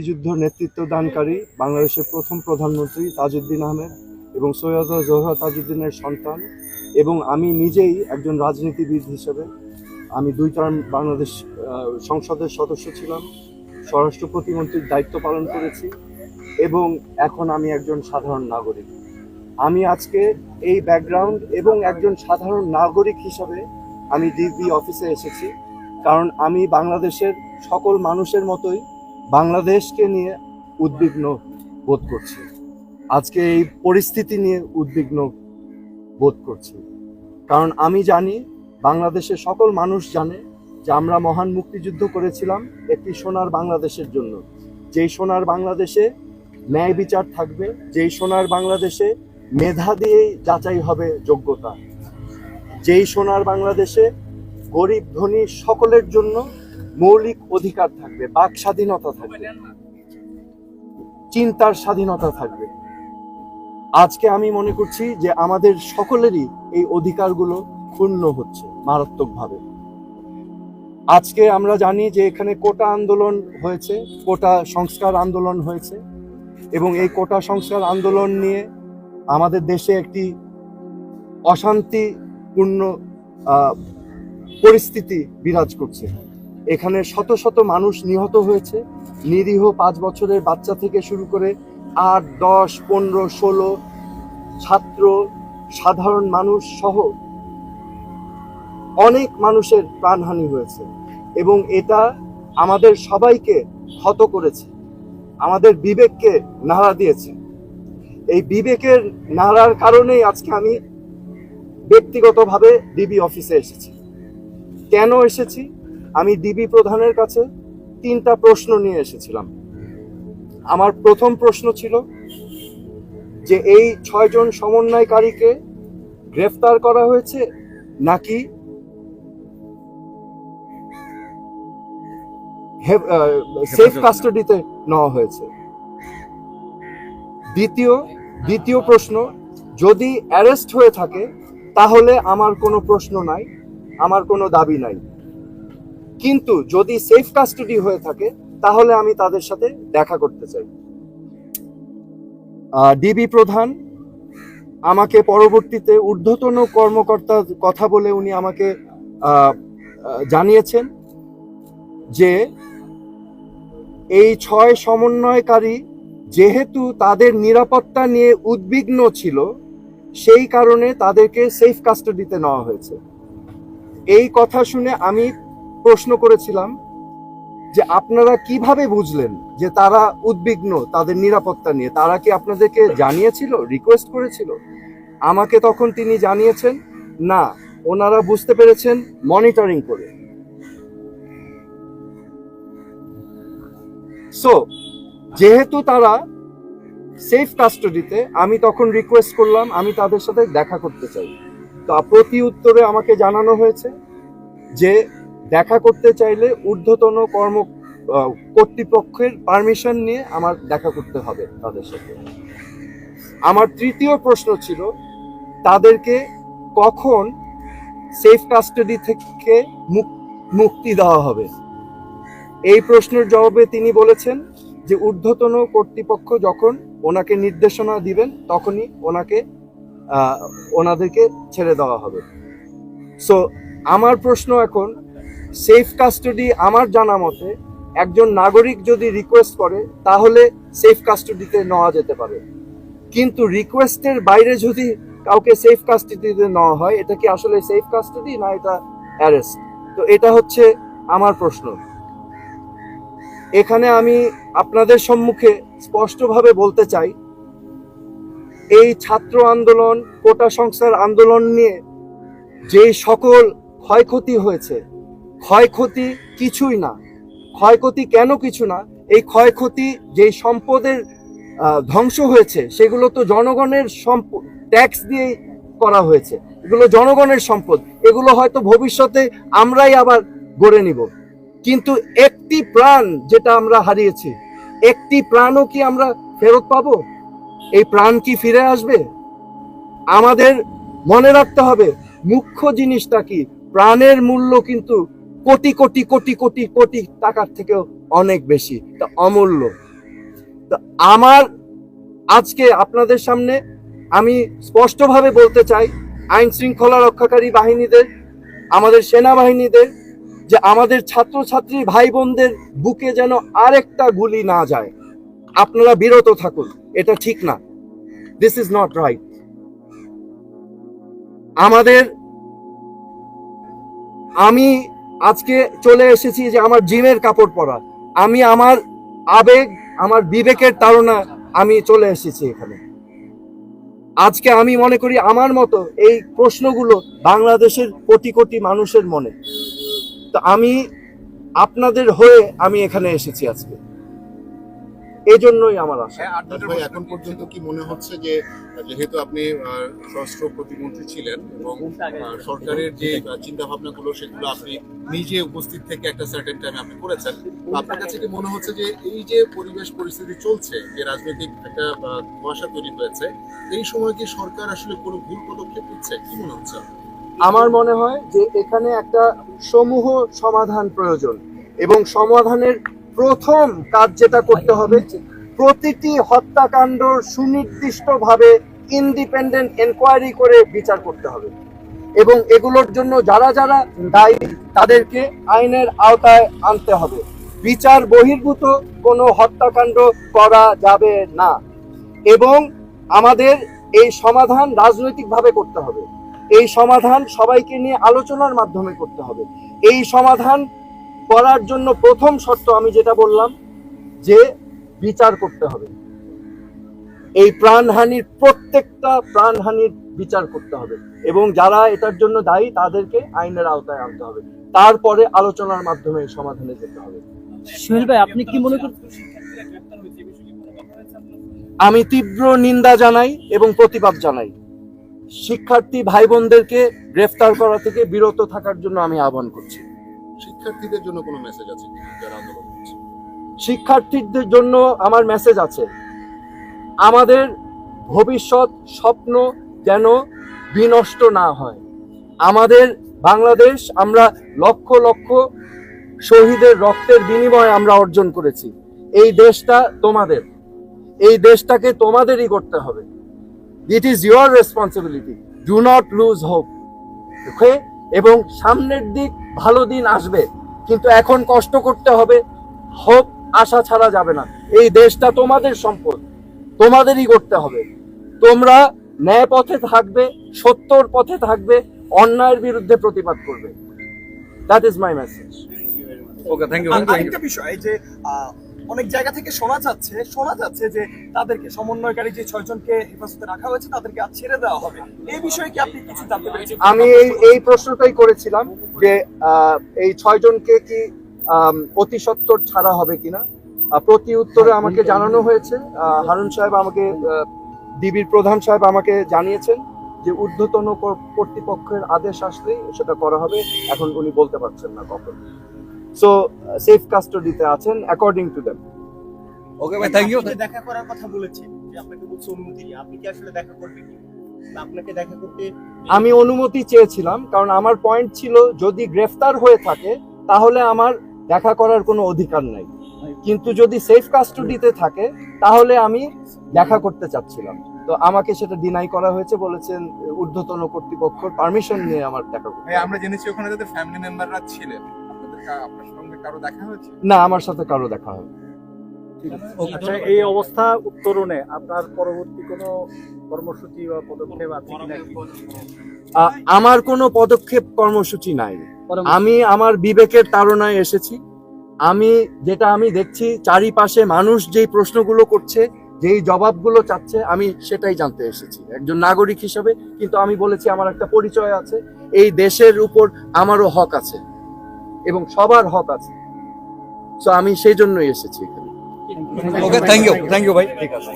মুক্তিযুদ্ধ নেতৃত্ব দানকারী বাংলাদেশের প্রথম প্রধানমন্ত্রী তাজউদ্দিন আহমেদ এবং সৈয়দা জোহরা তাজউদ্দিনের সন্তান, এবং আমি নিজেই একজন রাজনীতিবিদ হিসেবে আমি 2 টার্ম বাংলাদেশ সংসদের সদস্য ছিলাম, স্বরাষ্ট্র প্রতিমন্ত্রীর দায়িত্ব পালন করেছি এবং এখন আমি একজন সাধারণ নাগরিক। আমি আজকে এই ব্যাকগ্রাউন্ড এবং একজন সাধারণ নাগরিক হিসাবে আমি ডিবি অফিসে এসেছি, কারণ আমি বাংলাদেশের সকল মানুষের মতোই বাংলাদেশকে নিয়ে উদ্বিগ্ন বোধ করছি। আজকে এই পরিস্থিতি নিয়ে উদ্বিগ্ন বোধ করছি, কারণ আমি জানি, বাংলাদেশের সকল মানুষ জানে যে আমরা মহান মুক্তিযুদ্ধ করেছিলাম একটি সোনার বাংলাদেশের জন্য, যেই সোনার বাংলাদেশে ন্যায় বিচার থাকবে, যেই সোনার বাংলাদেশে মেধা দিয়েই যাচাই হবে যোগ্যতা, যেই সোনার বাংলাদেশে গরিব ধনী সকলের জন্য মৌলিক অধিকার থাকবে, বাক স্বাধীনতা থাকবে, চিন্তার স্বাধীনতা থাকবে। আজকে আমি মনে করছি যে আমাদের সকলেরই এই অধিকারগুলো ক্ষুণ্ণ হচ্ছে মারাত্মকভাবে। আজকে আমরা জানি যে এখানে কোটা আন্দোলন হয়েছে, কোটা সংস্কার আন্দোলন হয়েছে, এবং এই কোটা সংস্কার আন্দোলন নিয়ে আমাদের দেশে একটি অশান্তিপূর্ণ পরিস্থিতি বিরাজ করছে। এখানে শত শত মানুষ নিহত হয়েছে, নিরীহ 5 বছরের বাচ্চা থেকে শুরু করে 8, 10, 15, 16 ছাত্র, সাধারণ মানুষ সহ অনেক মানুষের প্রাণহানি হয়েছে, এবং এটা আমাদের সবাইকে ক্ষত করেছে, আমাদের বিবেককে নাড়া দিয়েছে। এই বিবেকের নাড়ার কারণেই আজকে আমি ব্যক্তিগতভাবে ডিবি অফিসে এসেছি। কেন এসেছি? আমি ডিবি প্রধানের কাছে 3টা প্রশ্ন নিয়ে এসেছিলাম। আমার প্রথম প্রশ্ন ছিল যে এই 6 জন সমন্বয়কারীকে গ্রেফতার করা হয়েছে নাকি সেফ কাস্টাডিতে নেওয়া হয়েছে। দ্বিতীয় প্রশ্ন, যদি অ্যারেস্ট হয়ে থাকে তাহলে আমার কোনো প্রশ্ন নাই, আমার কোনো দাবি নাই, কিন্তু যদি সেফ কাস্টাডি হয়ে থাকে তাহলে আমি তাদের সাথে দেখা করতে চাই। ডিবি প্রধান আমাকে পরবর্তীতে ঊর্ধ্বতন কর্মকর্তার কথা বলে উনি আমাকে জানিয়েছেন যে এই 6 সমন্বয়কারী যেহেতু তাদের নিরাপত্তা নিয়ে উদ্বিগ্ন ছিল, সেই কারণে তাদেরকে সেফ কাস্টাডিতে নেওয়া হয়েছে। এই কথা শুনে আমি প্রশ্ন করেছিলাম যে আপনারা কিভাবে বুঝলেন যে তারা উদ্বিগ্ন তাদের নিরাপত্তা নিয়ে? তারা কি আপনাদেরকে জানিয়েছিল, রিকোয়েস্ট করেছিল? আমাকে তখন তিনি জানিয়েছেন না, ওনারা বুঝতে পেরেছেন মনিটরিং করে। সো যেহেতু তারা সেফ কাস্টাডিতে, আমি তখন রিকোয়েস্ট করলাম আমি তাদের সাথে দেখা করতে চাই। তো প্রতি উত্তরে আমাকে জানানো হয়েছে যে দেখা করতে চাইলে ঊর্ধ্বতন কর্তৃপক্ষের পারমিশন নিয়ে আমার দেখা করতে হবে তাদের সাথে। আমার তৃতীয় প্রশ্ন ছিল তাদেরকে কখন সেফ কাস্টাডি থেকে মুক্তি দেওয়া হবে। এই প্রশ্নের জবাবে তিনি বলেছেন যে ঊর্ধ্বতন কর্তৃপক্ষ যখন ওনাকে নির্দেশনা দিবেন তখনই ওনাদেরকে ছেড়ে দেওয়া হবে। সো আমার প্রশ্ন এখন, সেফ কাস্টাডি আমার জানা মতে একজন নাগরিক যদি রিকোয়েস্ট করে তাহলে সেফ কাস্টাডিতে নেওয়া যেতে পারে, কিন্তু রিকোয়েস্টের বাইরে যদি কাউকে সেফ কাস্টাডিতে নেওয়া হয়, এটা কি আসলে সেফ কাস্টাডি না এটা অ্যারেস্ট? তো এটা হচ্ছে আমার প্রশ্ন। এখানে আমি আপনাদের সম্মুখে স্পষ্টভাবে বলতে চাই, এই ছাত্র আন্দোলন, কোটা সংস্কার আন্দোলন নিয়ে যে সকল ক্ষয়ক্ষতি হয়েছে, ক্ষয়ক্ষতি কিছুই না। ক্ষয়ক্ষতি কেন কিছু না? এই ক্ষয়ক্ষতি যেই সম্পদের ধ্বংস হয়েছে সেগুলো তো জনগণের সম্পদ, ট্যাক্স দিয়ে করা হয়েছে, এগুলো জনগণের সম্পদ, এগুলো হয়তো ভবিষ্যতে আমরাই আবার গড়ে নিব। কিন্তু একটি প্রাণ যেটা আমরা হারিয়েছি, একটি প্রাণও কি আমরা ফেরত পাবো? এই প্রাণ কি ফিরে আসবে? আমাদের মনে রাখতে হবে মুখ্য জিনিসটা কি, প্রাণের মূল্য কিন্তু কোটি কোটি কোটি কোটি কোটি টাকার থেকেও অনেক বেশি, তা অমূল্য। তো আমার আজকে আপনাদের সামনে আমি স্পষ্টভাবে বলতে চাই, আইন শৃঙ্খলা রক্ষাকারী বাহিনীদের, আমাদের সেনাবাহিনীদের, যে আমাদের ছাত্রছাত্রী ভাই বোনদের বুকে যেন আরেকটা গুলি না যায়। আপনারা বিরত থাকুন, এটা ঠিক না। This is not right. আমি আজকে চলে এসেছি যে আমার জিমের কাপড় পরা, আমি আমার আবেগ, আমার বিবেকের তাড়না আমি চলে এসেছি এখানে। আজকে আমি মনে করি আমার মতো এই প্রশ্নগুলো বাংলাদেশের কোটি কোটি মানুষের মনে। তো আমি আপনাদের হয়ে আমি এখানে এসেছি আজকে, এই জন্যই আমার আশা। ভাই, এখন পর্যন্ত কি মনে হচ্ছে যে যেহেতু আপনি স্বরাষ্ট্র প্রতিমন্ত্রী ছিলেন এবং সরকারের যে চিন্তা ভাবনাগুলো সেগুলো আপনি নিজে উপস্থিত থেকে একটা সার্টেন টাইমে আপনি করেছেন, আপনার কাছে কি মনে হচ্ছে যে এই যে পরিবেশ পরিস্থিতি চলছে, যে রাজনৈতিক একটা কুয়াশা তৈরি হয়েছে, এই সময় কি সরকার আসলে কোনো ভুল পদক্ষেপ নিচ্ছে, কি মনে হচ্ছে? আমার মনে হয় যে এখানে একটা সমূহ সমাধান প্রয়োজন, এবং সমাধানের প্রথম কাজ যেটা করতে হবে, প্রতিটি হত্যাকাণ্ড সুনির্দিষ্টভাবে ইন্ডিপেন্ডেন্ট এনকোয়ারি করে বিচার করতে হবে, এবং এগুলোর জন্য যারা যারা দায়ী তাদেরকে আইনের আওতায় আনতে হবে। বিচার বহির্ভূত কোনো হত্যাকাণ্ড করা যাবে না, এবং আমাদের এই সমাধান রাজনৈতিকভাবে করতে হবে। এই সমাধান সবাইকে নিয়ে আলোচনার মাধ্যমে করতে হবে। এই সমাধান করার জন্য প্রথম শর্ত আমি যেটা বললাম, যে বিচার করতে হবে। এই প্রাণহানির প্রত্যেকটা প্রাণহানির বিচার করতে হবে, এবং যারা এটার জন্য দায়ী তাদেরকে আইনের আওতায় আনতে হবে। তারপরে আলোচনার মাধ্যমে এই সমাধানে যেতে হবে। সোহেল ভাই, আপনি কি মনে করেন? আমি তীব্র নিন্দা জানাই এবং প্রতিবাদ জানাই। শিক্ষার্থী ভাই বোনদেরকে গ্রেফতার করা থেকে বিরত থাকার জন্য আমি আহ্বান করছি। শিক্ষার্থীদের জন্য কোনো মেসেজ আছে কি যারা আন্দোলন করছে? শিক্ষার্থীদের জন্য আমার মেসেজ আছে, আমাদের ভবিষ্যৎ স্বপ্ন যেন বিনষ্ট না হয়। আমাদের বাংলাদেশ আমরা লক্ষ লক্ষ শহীদের রক্তের বিনিময়ে আমরা অর্জন করেছি। এই দেশটা তোমাদের, এই দেশটাকে তোমাদেরই করতে হবে। It is your responsibility, do not lose hope. Okay? এবং সামনের দিক ভালো দিন আসবে, কিন্তু এখন কষ্ট করতে হবে, হোপ আশা ছাড়া যাবে না। এই দেশটা তোমাদের সম্পদ, তোমাদেরই করতে হবে। তোমরা ন্যায় পথে থাকবে, সত্যর পথে থাকবে, অন্যায়ের বিরুদ্ধে প্রতিবাদ করবে। That is my message. Okay, thank you. আরেকটা বিষয় যে অনেক জায়গা থেকে শোনা যাচ্ছে যে তাদেরকে সমন্বয়কারী যে 6 জনকে হেফাজতে রাখা হয়েছে তাদেরকে আজ ছেড়ে দেওয়া হবে। এই বিষয়ে কি আপনি কিছু জানতে পেরেছেন? আমি এই প্রশ্নটাই করেছিলাম যে এই 6 জনকে কি অতি সত্বর ছাড়া হবে কিনা। প্রতি উত্তরে আমাকে জানানো হয়েছে, হারুন সাহেব আমাকে, ডিবির প্রধান সাহেব আমাকে জানিয়েছেন যে ঊর্ধ্বতন কর্তৃপক্ষের আদেশ আসলেই সেটা করা হবে। এখন উনি বলতে পারছেন না কখন। সো সেফ কাস্টডিতে আছেন অ্যাকর্ডিং টু দেম। ওকে ভাই, থ্যাংক ইউ। আপনি যে দেখা করার কথা বলেছেন, যে আপনাকে বলছে অনুমতি নিয়ে, আপনি কি আসলে দেখা করবেন? না আপনাকে দেখা করতে আমি অনুমতি চেয়েছিলাম, কারণ আমার পয়েন্ট ছিল যদি গ্রেফতার হয়ে থাকে তাহলে আমার দেখা করার কোনো অধিকার নাই, কিন্তু যদি সেফ কাস্টডিতে থাকে তাহলে আমি দেখা করতে চাচ্ছিলাম। তো আমাকে সেটা ডিনাই করা হয়েছে, বলেছেন ঊর্ধ্বতন কর্তৃপক্ষের পারমিশন নিয়ে আমার দেখা করতে। আমরা জেনেছি ওখানে যাদের ফ্যামিলি মেম্বাররা ছিলেন, আপনার সঙ্গে কারো দেখা হয়েছে? না, আমার সাথে কারো দেখা হয়। আচ্ছা, এই অবস্থা উত্তরণে আপনার পরবর্তী কোনো কর্মসূচি বা পদক্ষেপ আছে কিনা? আমার কোনো পদক্ষেপ কর্মসূচি নাই। আমি আমার বিবেকের তাড়নায় এসেছি। আমি দেখছি চারিপাশে মানুষ যেই প্রশ্নগুলো করছে, যেই জবাবগুলো চাচ্ছে, আমি সেটাই জানতে এসেছি একজন নাগরিক হিসেবে। কিন্তু আমি বলেছি আমার একটা পরিচয় আছে, এই দেশের উপর আমারও হক আছে এবং সবার হক আছে। সো আমি সেই জন্যই এসেছি এখানে। ওকে, থ্যাংক ইউ ভাই। ঠিক আছে।